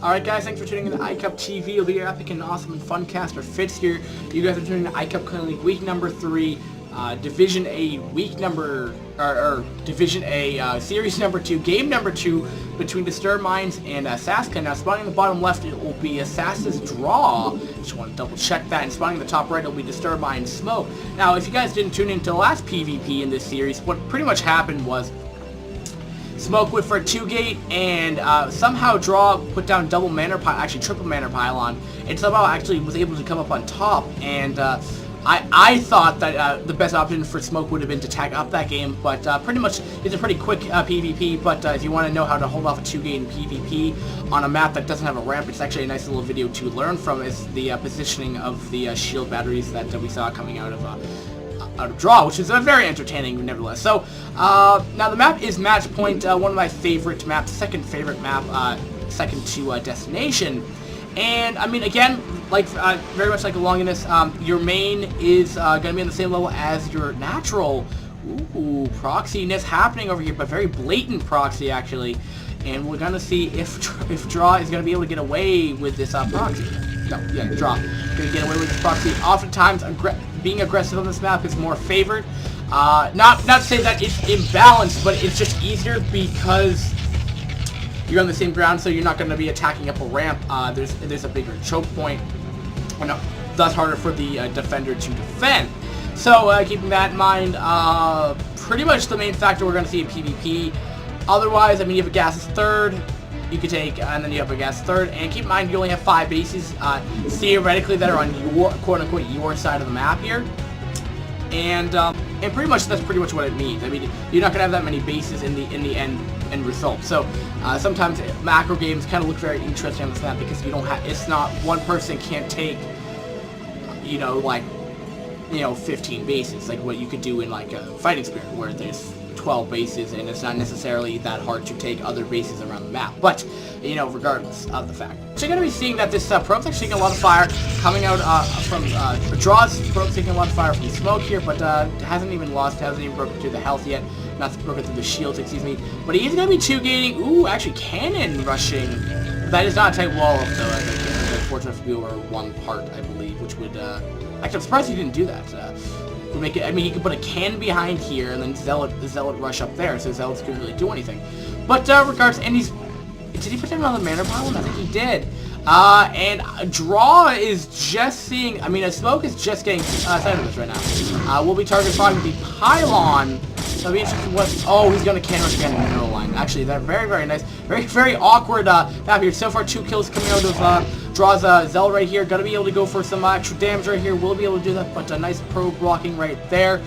Alright guys, thanks for tuning in to iCup TV. It'll be your epic and awesome and fun cast for Fitz here. You guys are tuning in to iCup Currently week number 3, Division A week number, Division A series number 2, game number 2 between Disturbed Minds and Sas.Draw. Now spawning in the bottom left it will be sas.Draw. Just want to double check that. And spawning in the top right it will be Disturbed Minds Smoke. Now if you guys didn't tune into the last PvP in this series, what pretty much happened was Smoke went for a 2-gate, and somehow Draw put down double manor pile, actually triple manor pylon, and somehow actually was able to come up on top. And I thought that the best option for Smoke would have been to tag up that game, but pretty much it's a pretty quick PvP. But if you want to know how to hold off a 2-gate in PvP on a map that doesn't have a ramp, it's actually a nice little video to learn from. Is the positioning of the shield batteries that we saw coming out of Draw, which is very entertaining nevertheless. So now the map is Match Point, one of my favorite maps, second favorite map, second to Destination. And I mean, again, like very much like Longinus, your main is going to be on the same level as your natural. Ooh, proxiness happening over here, but very blatant proxy actually. And we're going to see if Draw is going to be able to get away with this proxy. No, yeah, Draw. Going to get away with this proxy. Oftentimes, being aggressive on this map is more favored. Not to say that it's imbalanced, but it's just easier because you're on the same ground, so you're not going to be attacking up a ramp. There's a bigger choke point, and thus harder for the defender to defend. So keeping that in mind, pretty much the main factor we're going to see in PvP. Otherwise, I mean, you have a gas third. You could take, and then you have a gas third, and keep in mind you only have 5 bases, theoretically, that are on your, quote-unquote, your side of the map here, and pretty much that's pretty much what it means. I mean, you're not gonna have that many bases in the end result. So sometimes macro games kind of look very interesting on this map because you don't have, it's not one person can't take, you know, like, 15 bases, like what you could do in like a Fighting Spirit, where there's 12 bases, and it's not necessarily that hard to take other bases around the map, but regardless of the fact. So you're going to be seeing that this probe's actually taking a lot of fire coming out from Draw's probe's taking a lot of fire from Smoke here, but hasn't even broken through the health yet, not broken through the shields, excuse me, but he's going to be 2-gating. Ooh, actually cannon rushing. That is not a tight wall, though. I think it's fortunate to be over one part, I believe, which would, actually I'm surprised he didn't do that. Would make it, I mean, he could put a cannon behind here and then Zealot rush up there, so Zealots couldn't really do anything. But regards, and did he put down another manor pylon? I think he did. And Draw is just seeing, I mean, Smoke is just getting sight of this right now. We'll be target firing the pylon. So it'll be interesting what, oh, he's going to cannon rush again in the middle line. Actually, they're very, very nice. Very, very awkward map here. So far, 2 kills coming out of Draw's Zealot right here. Gonna be able to go for some extra damage right here. Will be able to do that, but a nice probe blocking right there.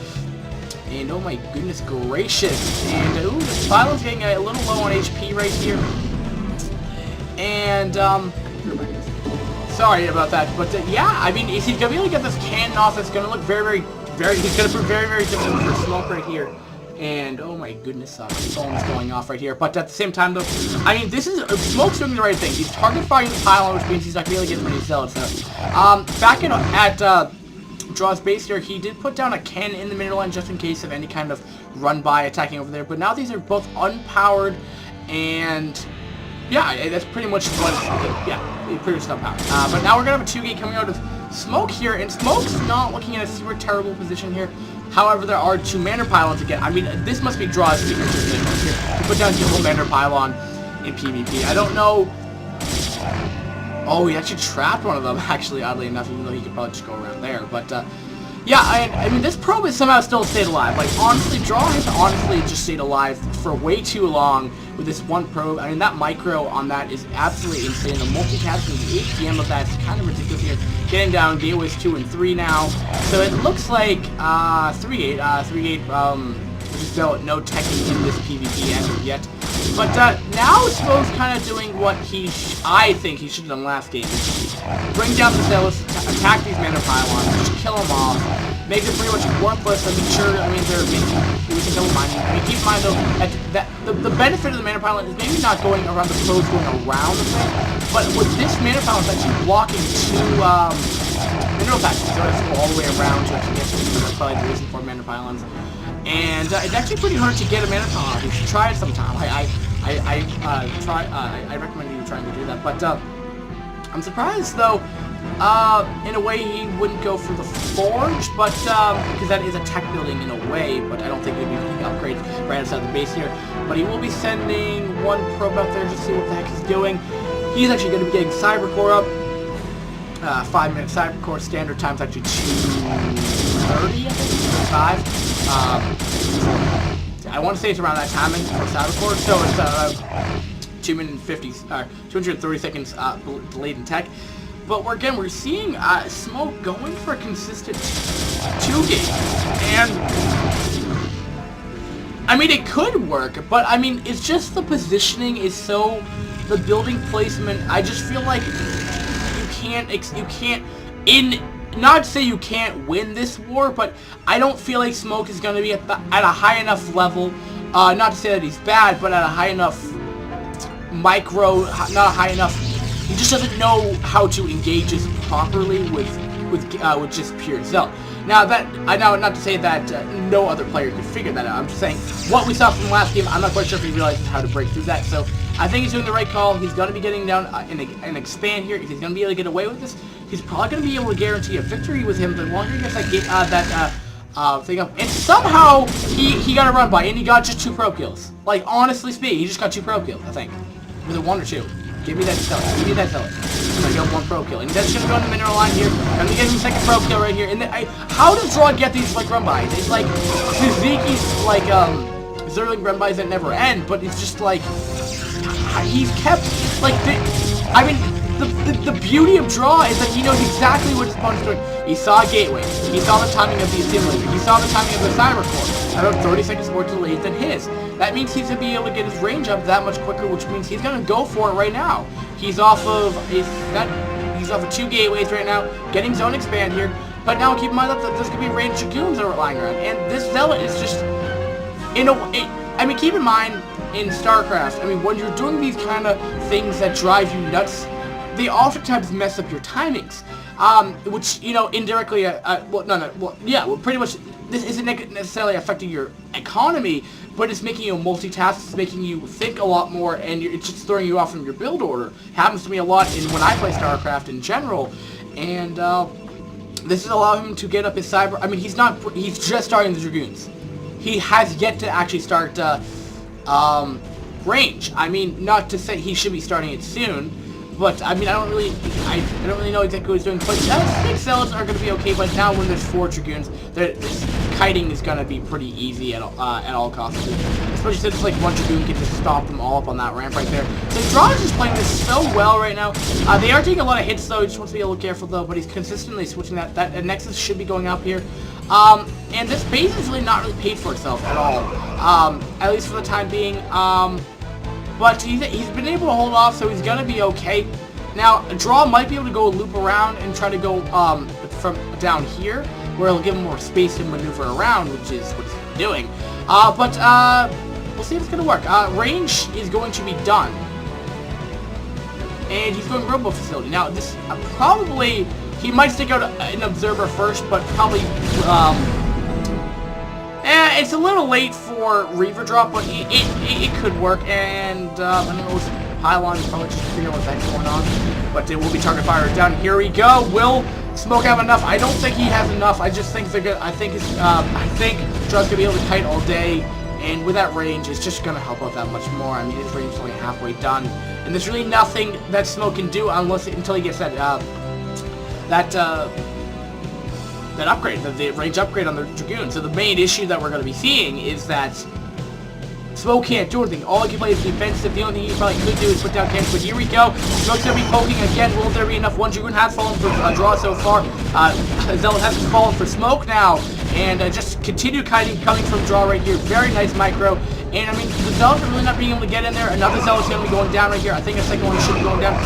And oh my goodness gracious. And ooh, the pylon's getting a little low on HP right here. And sorry about that, but yeah, I mean, if he's gonna be able to get this cannon off, it's gonna look very, he's gonna prove very, very difficult for Smoke right here. And oh my goodness, the phone's going off right here. But at the same time, though, I mean, this is Smoke's doing the right thing. He's target firing the pylon, which means he's not really getting many Zealots. Back at Draw's base here, he did put down a cannon in the middle line just in case of any kind of run by attacking over there. But now these are both unpowered, and yeah, that's pretty much what. Yeah, pretty much unpowered. But now we're gonna have a 2-gate coming out of Smoke here, and Smoke's not looking in a super terrible position here. However, there are 2 manor pylons again. I mean, this must be Draw's secret position here to put down double manor pylon in PvP. I don't know. Oh, he actually trapped one of them, actually, oddly enough, even though he could probably just go around there. But, yeah, I mean, this probe has somehow still stayed alive. Like, honestly, Draw has honestly just stayed alive for way too long with this one probe. I mean, that micro on that is absolutely insane. The multitasking, the 8 DM of that is kind of ridiculous here. Getting down gateways 2 and 3 now. So it looks like 3-gate, which is still no teching in this PvP as of yet. But now Smoke's kind of doing what I think he should have done last game. Bring down the Zealots, attack these manor pylons, just kill them off, make them pretty much worthless. I mean, sure, I mean, they're making, we can double mining. I mean, keep in mind, though, the benefit of the manor pylon is maybe not going around the probes, going around the thing, but with this manor pylon, it's actually blocking 2 mineral patches, so it has to go all the way around to actually get to them. That's probably the reason for manor pylons. And it's actually pretty hard to get a mana pylon. You should try it sometime. I recommend you try trying to do that. But I'm surprised, though, in a way he wouldn't go for the Forge, but because that is a tech building in a way, but I don't think he'd be making upgrades right outside the base here. But he will be sending one probe out there to see what the heck he's doing. He's actually going to be getting Cyber Core up. 5-minute Cyber Core standard time's actually 2:30, I think, 5. I want to say it's around that timing for Cyber Core, so it's 2 minutes and 230 seconds delayed in tech. But we're seeing Smoke going for a consistent 2 game, and I mean it could work, but I mean it's just the positioning is so, the building placement. I just feel like you can't not to say you can't win this war, but I don't feel like Smoke is going to be at a high enough level. Not to say that he's bad, but at a high enough micro, not high enough. He just doesn't know how to engage us properly with just pure Zealot. Now not to say that no other player could figure that out. I'm just saying what we saw from the last game. I'm not quite sure if he realizes how to break through that. So I think he's doing the right call. He's going to be getting down and expand here. If he's going to be able to get away with this, he's probably going to be able to guarantee a victory with him. The longer he gets that thing up, and somehow he got a run by, and he got just 2 pro kills. Like honestly speaking, he just got 2 pro kills. I think was it 1 or 2? Give me that Zealot. Give me that Zealot. I got 1 pro kill. And that's going to go in the mineral line here. I'm going to get him a 2nd pro kill right here. And then how does Draw get these like run bys? It's like Suzuki's like Zerling run bys that never end, but it's just like he's kept like the beauty of Draw is that he knows exactly what his opponent's doing. He saw a gateway. He saw the timing of the assimilator. He saw the timing of the Cyber Core. About 30 seconds more delayed than his. That means he's going to be able to get his range up that much quicker, which means he's going to go for it right now. He's off of he's off of 2 gateways right now, getting zone expand here. But now keep in mind that there's going to be ranged Dragoons that are lying around, and this Zealot is just I mean, keep in mind in StarCraft, I mean, when you're doing these kind of things that drive you nuts, they oftentimes mess up your timings, which, you know, indirectly, pretty much, this isn't necessarily affecting your economy, but it's making you multitask, it's making you think a lot more, and it's just throwing you off from your build order. It happens to me a lot when I play StarCraft in general, and this is allowing him to get up his cyber. I mean, he's just starting the Dragoons. He has yet to actually start range. I mean, not to say he should be starting it soon, but I mean, I don't really know exactly what he's doing. But I think Zealots are going to be okay. But now when there's 4 Dragoons, kiting is going to be pretty easy at all costs. Especially since like 1 Dragoon can just stop them all up on that ramp right there. So Draw is just playing this so well right now. They are taking a lot of hits though. He just wants to be a little careful though. But he's consistently switching that. That Nexus should be going up here. And this base is really not really paid for itself at all. At least for the time being. But he's been able to hold off, so he's going to be okay. Now, Draw might be able to go loop around and try to go from down here, where he'll give him more space to maneuver around, which is what he's doing. But we'll see if it's going to work. Range is going to be done. And he's going Robo Facility. Now, this probably, he might stick out an Observer first, but probably... it's a little late for Reaver Drop, but it could work, and I don't know, Pylon is probably just figuring out what the heck's going on, but it will be target fire down. Here we go. Will Smoke have enough? I don't think he has enough. I just think they're good. I think Draw's gonna be able to kite all day, and with that range, it's just gonna help out that much more. I mean, his range is only halfway done, and there's really nothing that Smoke can do until he gets that upgrade, the range upgrade on the Dragoon. So the main issue that we're going to be seeing is that Smoke can't do anything. All he can play is defensive. The only thing he probably could do is put down cannons. But here we go. Smoke's going to be poking again. Will there be enough? 1 Dragoon has fallen for Draw so far. Zealot hasn't fallen for Smoke now. And just continue kiting coming from Draw right here. Very nice micro. And I mean, the Zealots are really not being able to get in there. Another Zealot's going to be going down right here. I think a second one should be going down.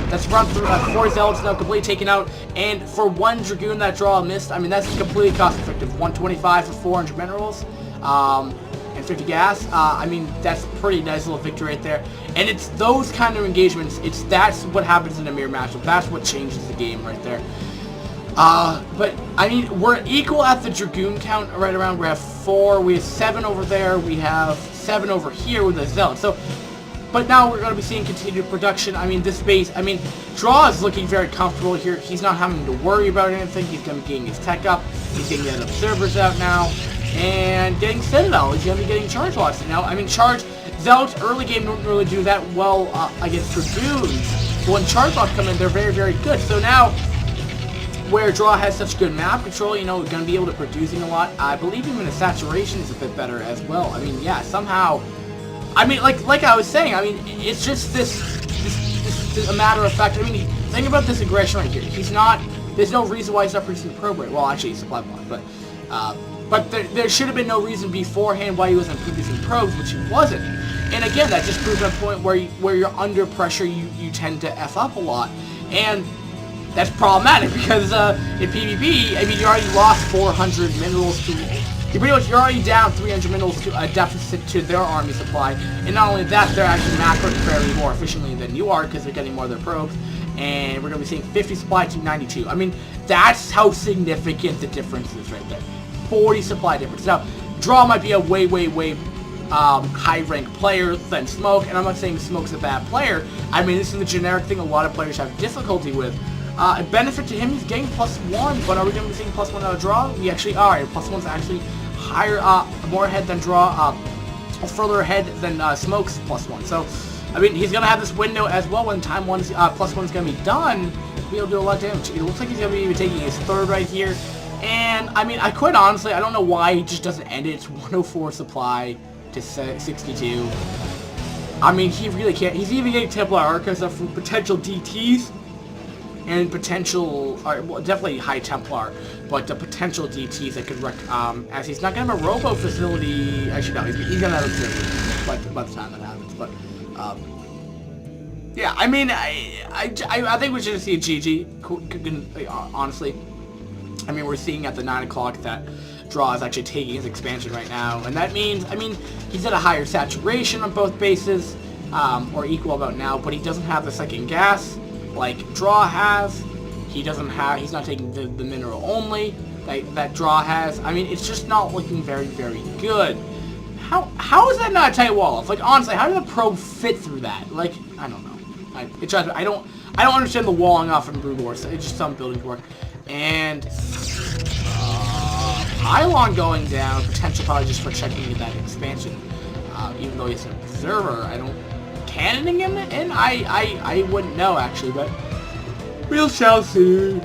That's run through 4 Zealots now completely taken out. And for 1 Dragoon that Draw missed, I mean, that's completely cost effective. 125 for 400 minerals. And 50 gas. I mean, that's a pretty nice little victory right there. And it's those kind of engagements. That's what happens in a mirror matchup. That's what changes the game right there. But I mean, we're equal at the Dragoon count right around. We have 4. We have 7 over there. We have 7 over here with the Zealot. So But now we're going to be seeing continued production. I mean, this base, I mean, Draw is looking very comfortable here. He's not having to worry about anything. He's going to be getting his tech up. He's getting the observers out now. And getting Citadel. He's going to be getting Charge Loss now. I mean, Charge, Zealots early game don't really do that well against Dragoons. But when Charge Loss come in, they're very, very good. So now, where Draw has such good map control, you know, going to be able to producing a lot. I believe even the saturation is a bit better as well. I mean, yeah, somehow... I mean, like I was saying, I mean, it's just this a matter of fact. I mean, think about this aggression right here. He's not, there's no reason why he's not producing probe rate. Well, actually, he's supply block, but there should have been no reason beforehand why he wasn't producing probes, which he wasn't. And again, that just proves a point where you're under pressure, you tend to F up a lot. And that's problematic because in PvP, I mean, you already lost 400 minerals to... You're already down 300 minerals to a deficit to their army supply, and not only that, they're actually macroing fairly more efficiently than you are because they're getting more of their probes, and we're going to be seeing 50 supply to 92. I mean, that's how significant the difference is right there. 40 supply difference. Now, Draw might be a way high-ranked player than Smoke, and I'm not saying Smoke's a bad player. I mean, this is a generic thing a lot of players have difficulty with. A benefit to him, he's getting +1, but are we going to be seeing +1 out of Draw? We actually are, and +1's actually higher, more ahead than Draw, further ahead than Smoke's +1. So, I mean, he's going to have this window as well when time one's, +1's going to be done. He'll be able to do a lot of damage. It looks like he's going to be taking his third right here. And, I mean, quite honestly, I don't know why he just doesn't end it. It's 104 supply to 62. I mean, he really can't. He's even getting Templar Arcas up for potential DTs. And potential, well, definitely high Templar, but the potential DTs that could wreck, as he's not going to have a robo facility. Actually, no, he's going to have observers by the time that happens. But, yeah, I mean, I think we should see a GG, honestly. I mean, we're seeing at the 9 o'clock that Draw is actually taking his expansion right now, and that means, I mean, he's at a higher saturation on both bases, or equal about now, but he doesn't have the second gas like Draw has. He's not taking the mineral only that Draw has. I mean, it's just not looking very, very good. How is that not a tight wall? It's like, honestly, how did the probe fit through that? Like, I don't know. I don't understand the walling off in Brood Wars. It's just some buildings work. And pylon going down, potential probably just for checking that expansion. Even though he's an observer, I don't. Cannoning him in? I wouldn't know actually, but we'll shall see.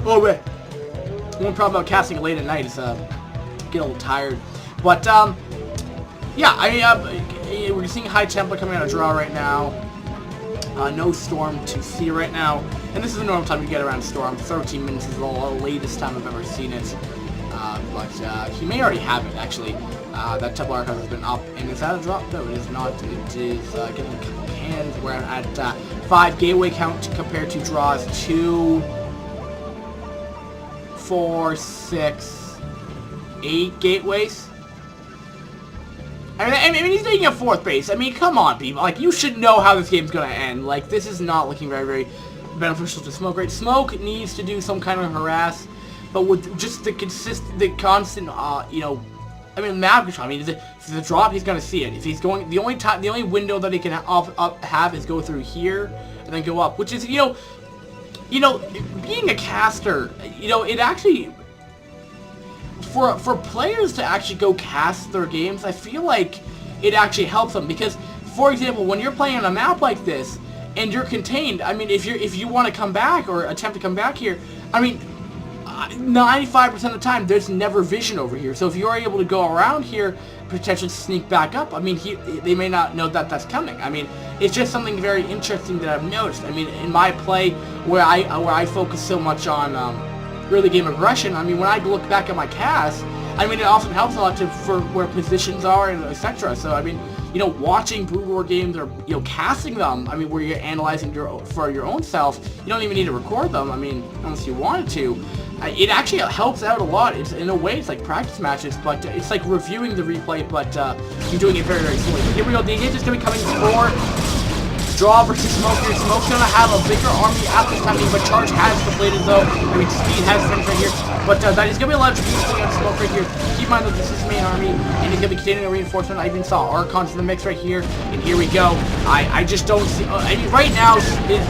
Oh wait. One problem about casting late at night is get a little tired. But yeah, I mean we're seeing high Templar coming out of Draw right now. No Storm to see right now, and this is the normal time to get around Storm. 13 minutes is the latest time I've ever seen it. But he may already have it actually. That Templar Archive has been up, and is that a drop? No, it is not. It is getting a couple cans. We're at 5 gateway count compared to Draw's 2, 4, 6, 8 gateways. I mean, he's taking a 4th base. I mean, come on, people. Like, you should know how this game's gonna end. Like, this is not looking very, very beneficial to Smoke. Right? Smoke needs to do some kind of harass, but with just the constant, you know. I mean, map control. I mean, if the drop, he's gonna see it. If he's going, the only window that he can have is go through here and then go up, which is, you know, being a caster, you know, it actually for players to actually go cast their games, I feel like it actually helps them because, for example, when you're playing on a map like this and you're contained, I mean, if you want to come back or attempt to come back here, I mean. 95% of the time, there's never vision over here. So if you're able to go around here, potentially sneak back up, I mean, they may not know that that's coming. I mean, it's just something very interesting that I've noticed. I mean, in my play, where I focus so much on early game aggression, I mean, when I look back at my cast, I mean, it often helps a lot for where positions are and etc. So I mean, you know, watching Brood War games or, you know, casting them, I mean, where you're analyzing for your own self, you don't even need to record them, I mean, unless you wanted to. It actually helps out a lot. It's, in a way, it's like practice matches, but it's like reviewing the replay, but you're doing it very, very slowly. But here we go. The engage is going to be coming for Draw versus Smoke here. Smoke's gonna have a bigger army at this time, but charge has completed though. I mean, speed has finished right here, but that is gonna be a lot of tributes on Smoke right here. Keep in mind that this is his main army, and he's gonna be continuing a reinforcement. I even saw Archons in the mix right here, and here we go. I just don't see. I mean, right now,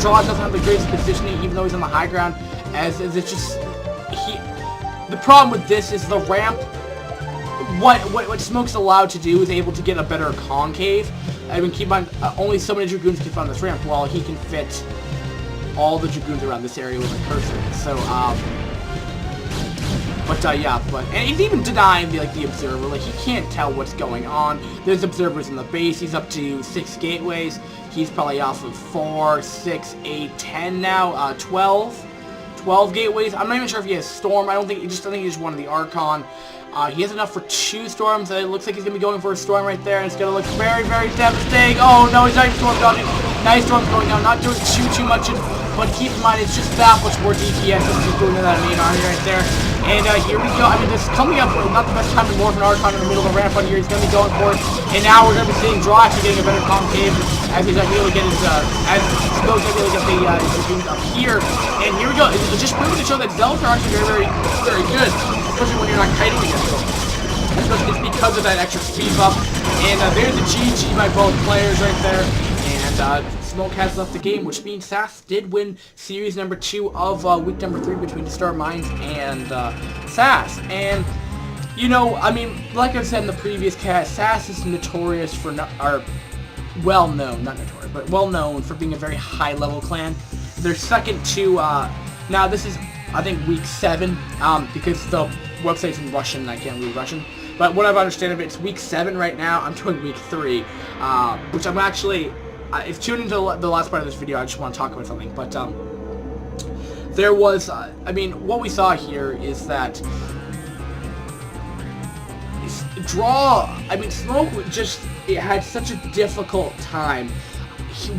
Draw doesn't have the greatest positioning, even though he's on the high ground. As it's just the problem with this is the ramp. What Smoke's allowed to do is able to get a better concave. I mean, keep in mind, only so many Dragoons can fit on this ramp, while he can fit all the Dragoons around this area with a cursor. So, and he's even denying the observer. Like, he can't tell what's going on. There's observers in the base. He's up to 6 gateways. He's probably off of 4, 6, 8, 10 now. 12 gateways. I'm not even sure if he has Storm. I think he just wanted the Archon. He has enough for 2 Storms. It looks like he's going to be going for a Storm right there, and it's going to look very, very devastating. Oh, no, he's not even Storm dodging. Nice Storm's going down. Not doing too much, but keep in mind, it's just that much more DPS than he's doing in that main army right there. And here we go. I mean, this is coming up, not the best time to morph an Archon in the middle of the ramp on here. He's going to be going for it. And now we're going to be seeing Draw actually getting a better concave as he's able to get his, as Smoke's able to get his Dragoons up here. And here we go. It's just proving to show that Zealots are actually very, very good, especially when you're not kiting against them. It's because of that extra speed buff. And there's the GG by both players right there. And Smoke has left the game, which means SAS did win series number 2 of week number 3 between Star Mines and SAS. And, you know, I mean, like I said in the previous cast, SAS is notorious for, well-known, not notorious, but well-known for being a very high-level clan. They're second to, now this is, I think, week 7, because the website's in Russian and I can't read Russian. But what I've understood of it, it's week 7 right now. I'm doing week 3, which I'm actually... if you tune into the last part of this video, I just want to talk about something. But there was, I mean, what we saw here is that Draw, I mean, Smoke it had such a difficult time.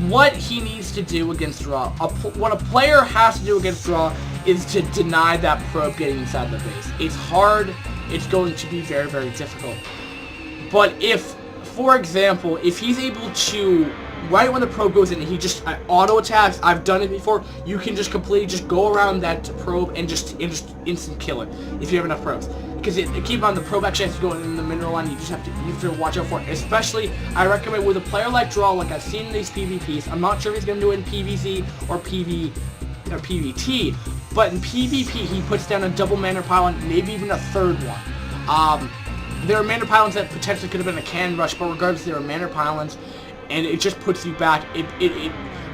What he needs to do against Draw, what a player has to do against Draw is to deny that probe getting inside the base. It's hard. It's going to be very, very difficult. But if, for example, if he's able to, right when the probe goes in, he just auto attacks. I've done it before. You can just completely just go around that probe and just instant kill it if you have enough probes. Because keep on, the probe actually has to go in the mineral line. You have to watch out for it. Especially, I recommend with a player like Draw, like I've seen in these PvPs. I'm not sure if he's gonna do it in PvZ or PvT, but in PvP he puts down a double mana pylon, maybe even a third one. There are mana pylons that potentially could have been a cannon rush, but regardless, there are mana pylons. And it just puts you back.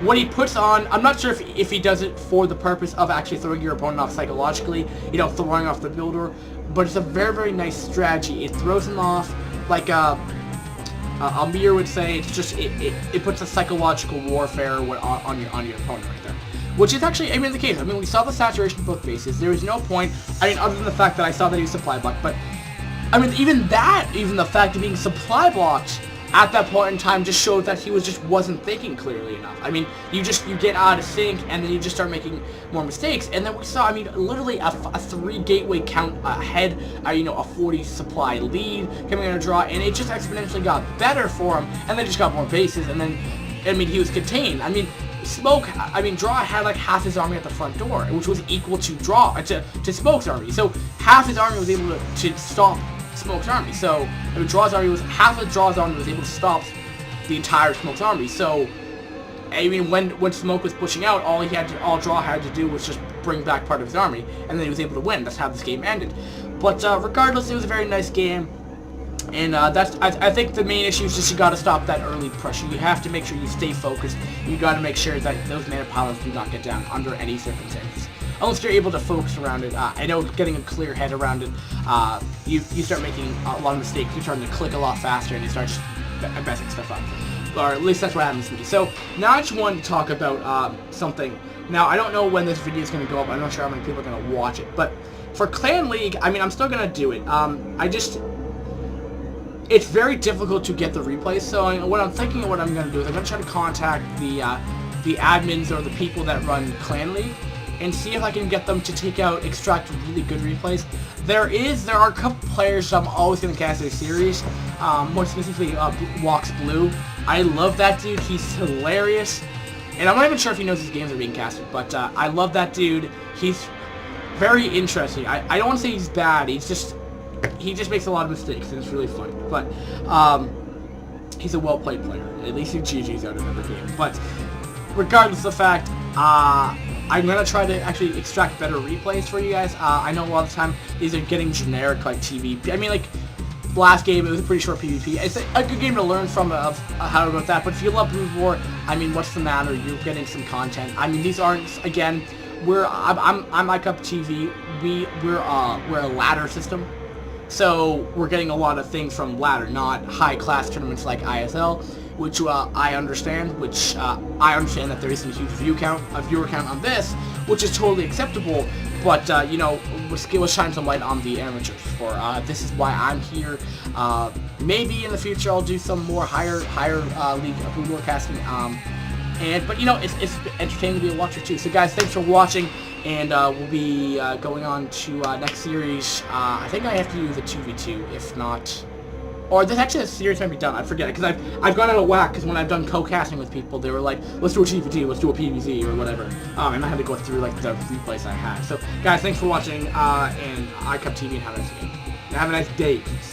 What he puts on, I'm not sure if he does it for the purpose of actually throwing your opponent off psychologically, you know, throwing off the builder, but it's a very, very nice strategy. It throws him off like Amir would say. It's just it puts a psychological warfare on your opponent right there, which is actually, I mean, the case. I mean, we saw the saturation of both bases. There was no point. I mean, other than the fact that I saw that he was supply blocked, but I mean, even the fact of being supply blocked at that point in time just showed that he wasn't thinking clearly enough. I mean, you get out of sync, and then you just start making more mistakes. And then we saw, I mean, literally a 3 gateway count ahead, you know, a 40 supply lead coming on a draw, and it just exponentially got better for him, and then just got more bases, and then, I mean, he was contained. I mean, Draw had like half his army at the front door, which was equal to to Smoke's army. So half his army was able to stop Smoke's army. So I mean, half of Draw's army was able to stop the entire Smoke's army. So I mean, when Smoke was pushing out, all Draw had to do was just bring back part of his army, and then he was able to win. That's how this game ended. But regardless, it was a very nice game. And I think the main issue is just you got to stop that early pressure. You have to make sure you stay focused. You got to make sure that those mana pylons do not get down under any circumstances. Unless you're able to focus around it. I know getting a clear head around it, you start making a lot of mistakes. You're starting to click a lot faster, and you start just messing stuff up. Or at least that's what happens to me. So now I just wanted to talk about something. Now I don't know when this video is going to go up. I'm not sure how many people are going to watch it. But for Clan League, I mean, I'm still going to do it. It's very difficult to get the replays, so what I'm thinking of what I'm going to do is I'm going to try to contact the admins or the people that run Clan League and see if I can get them to extract really good replays. There are a couple players I'm always going to cast a series. more specifically Walks Blue. I love that dude. He's hilarious. And I'm not even sure if he knows his games are being casted, but I love that dude. He's very interesting. I don't want to say he's bad. He just makes a lot of mistakes, and it's really funny. But he's a well-played player. At least he GG's out of every game. But regardless of the fact, I'm going to try to actually extract better replays for you guys. I know a lot of the time these are getting generic, like TVP. I mean, like, last game, it was a pretty short PvP. It's a good game to learn from of how to go with that. But if you love Blue War, I mean, what's the matter? You're getting some content. I mean, these aren't, again, I'm iCupTV. We're a ladder system. So we're getting a lot of things from ladder, not high-class tournaments like ISL, which I understand. I understand that there isn't a huge viewer count on this, which is totally acceptable. But you know, let's shine some light on the amateurs. For this is why I'm here. Maybe in the future I'll do some more higher league of broadcasting. But you know, it's entertaining to be a watcher too. So guys, thanks for watching. And we'll be going on to next series. I think I have to use a 2v2, if not... Or this actually, a series might be done. I forget it, because I've gone out of whack, because when I've done co-casting with people, they were like, let's do a 2v2, let's do a PvZ, or whatever. And I had to go through, like, the replays I had. So, guys, thanks for watching, and iCupTV, and have a nice day. Have a nice day, peace.